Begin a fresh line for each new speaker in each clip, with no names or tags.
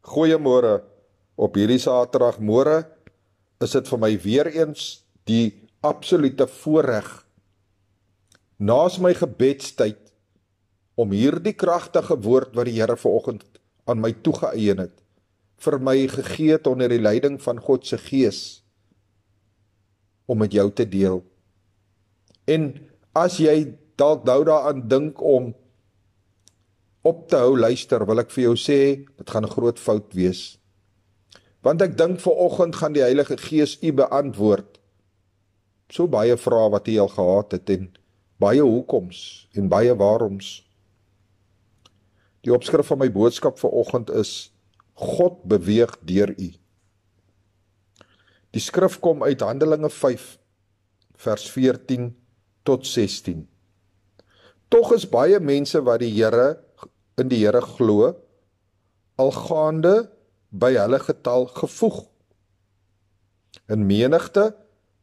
Goeiemôre. Op hierdie Saterdagmôre is dit vir my weer eens die absolute voorreg naas my gebedstyd om hierdie kragtige woord wat die Here vanoggend aan my toegeëien het, vir my gegee het onder die leiding van God se Gees om met jou te deel. En as jy dalk nou daaraan dink om op te hou luister, wil ek vir jou sê, dit gaan 'n groot fout wees. Want ek dink vanoggend gaan die Heilige Gees u beantwoord so baie vrae wat u al gehad het en baie hoekoms en baie waaroms. Die opskrif van my boodskap vanoggend is God beweeg deur u. Die skrif kom uit Handelinge 5 vers 14 tot 16. Tog is baie mense wat in die Here glo, al gaande by hulle getal gevoeg, in menigte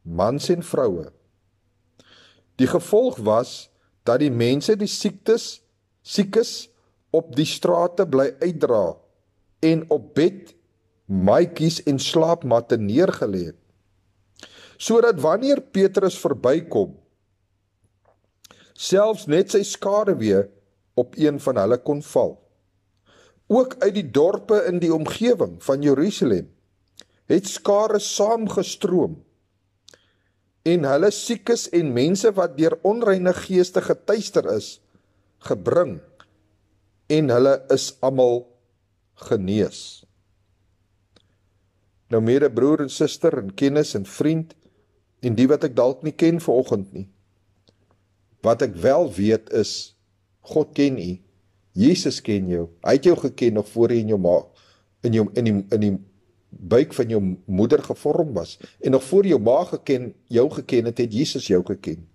mans en vroue. Die gevolg was dat die mense die siekes op die strate bly uitdra en op bed, maatjies en slaapmatte neergelê het, sodat wanneer Petrus verbykom, selfs net sy skaduwee op een van hulle kon val. Ook uit die dorpe in die omgewing van Jerusalem het skare saamgestroom en hulle siekes en mense wat deur onreine geeste getuister is, gebring en hulle is almal genees. Nou medebroer en suster en kennis en vriend en die wat ek dalk nie ken vanoggend nie. Wat ek wel weet is, God ken u, Jesus ken jou, hy het jou geken nog voor jy in die buik van jou moeder gevorm was, en nog voor jou ma jou geken het, het Jesus jou geken.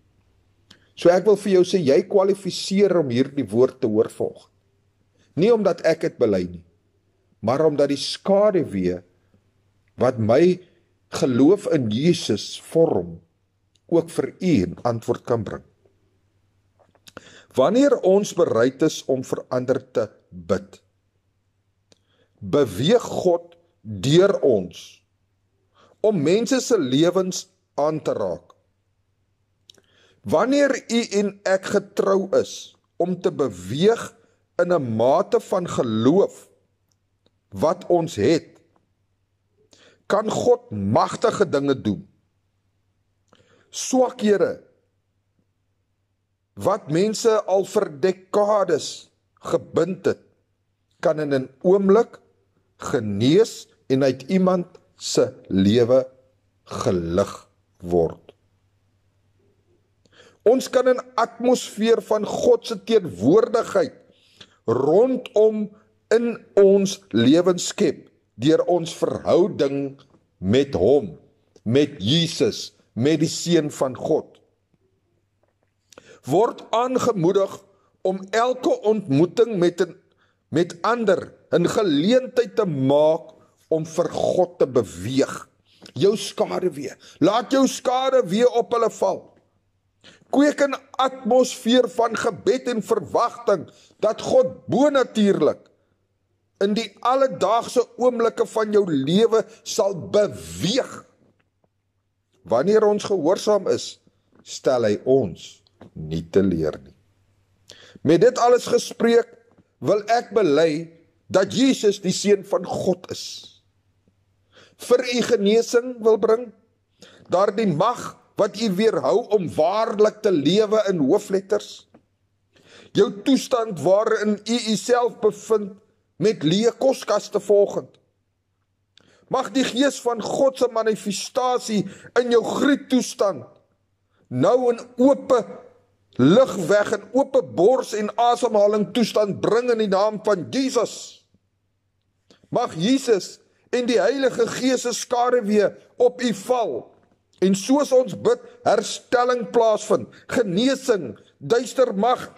So ek wil vir jou sê, jy kwalifiseer om hierdie woord te hoor volg. Nie omdat ek het bely nie, maar omdat die skaduwee wat my geloof in Jesus vorm, ook vir u 'n antwoord kan bring. Wanneer ons bereid is om vir ander te bid, beweeg God deur ons om mense se lewens aan te raak. Wanneer u en ek getrou is om te beweeg in 'n mate van geloof wat ons het, kan God magtige dinge doen. Swakhede wat mense al vir dekades gebind het, kan in 'n oomblik genees en uit iemand se lewe gelig word. Ons kan 'n atmosfeer van God se teenwoordigheid rondom in ons lewens skep deur ons verhouding met hom, met Jesus, met die Seun van God. Word aangemoedig om elke ontmoeting met ander 'n geleentheid te maak om vir God te beweeg. Jou skaduwee, laat jou skaduwee op hulle val. Kweek 'n atmosfeer van gebed en verwagting dat God bonatuurlik in die alledaagse oomblikke van jou lewe sal beweeg. Wanneer ons gehoorsaam is, stel hy ons nie teleur nie. Met dit alles gespreek, wil ek bely dat Jesus die Seun van God is. Vir u genesing wil bring, daardie mag wat u weerhou om waarlik te lewe in hoofletters. Jou toestand waarin u uself bevind met leë koskaste volgend. Mag die Gees van God se manifestasie in jou griettoestand nou in ope lugweg en ope bors en asemhaling toestand bring in die naam van Jesus. Mag Jesus en die Heilige Gees se skaduwee op u val en soos ons bid, herstelling plaasvind, genesing, duister mag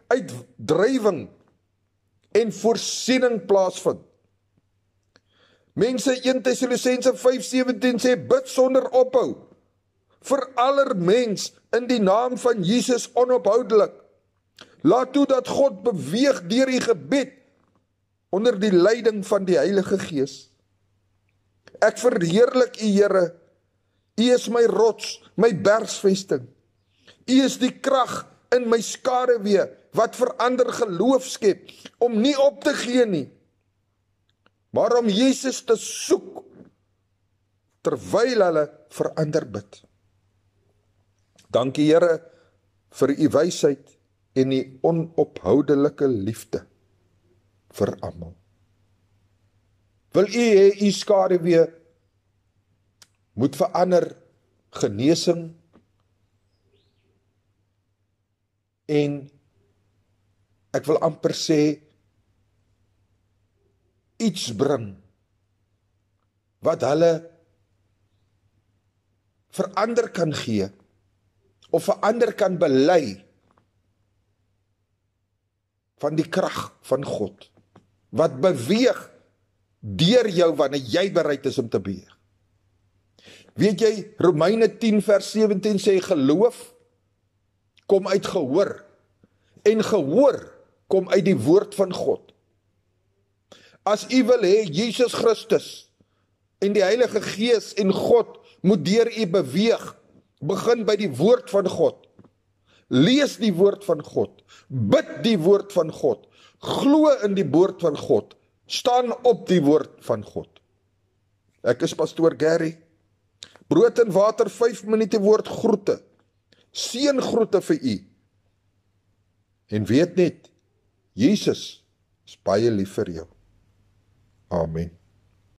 uitdrywing en voorsiening plaasvind. Mense 1 Tessalonisense 5:17 sê, bid sonder ophou, vir aller mens in die naam van Jesus onophoudelik. Laat toe dat God beweeg deur die gebed onder die leiding van die Heilige Gees. Ek verheerlik U, Here. U is my rots, my bergsvesting. U is die krag in my skaduwee, wat verander geloof skep, om nie op te gee nie, maar om Jesus te soek, terwyl hulle verander bid. Dankie, Here, vir U wysheid en U onophoudelike liefde vir almal. Wil U hê U skaduwee moet verander, genesing en ek wil amper sê iets bring wat hulle verander kan gee of verander kan bely van die krag van God wat beweeg deur jou wanneer jy bereid is om te beweeg. Weet jy, Romeine 10 vers 17 sê geloof kom uit gehoor en gehoor kom uit die woord van God. As u wil hê Jesus Christus en die Heilige Gees en God moet deur u beweeg, begin by die woord van God. Lees die woord van God, bid die woord van God, glo in die woord van God, staan op die woord van God. Ek is pastoor Gary. Brood en water 5 minute woord groete. Seën groete vir u. En weet net, Jesus is baie lief vir jou. Amen.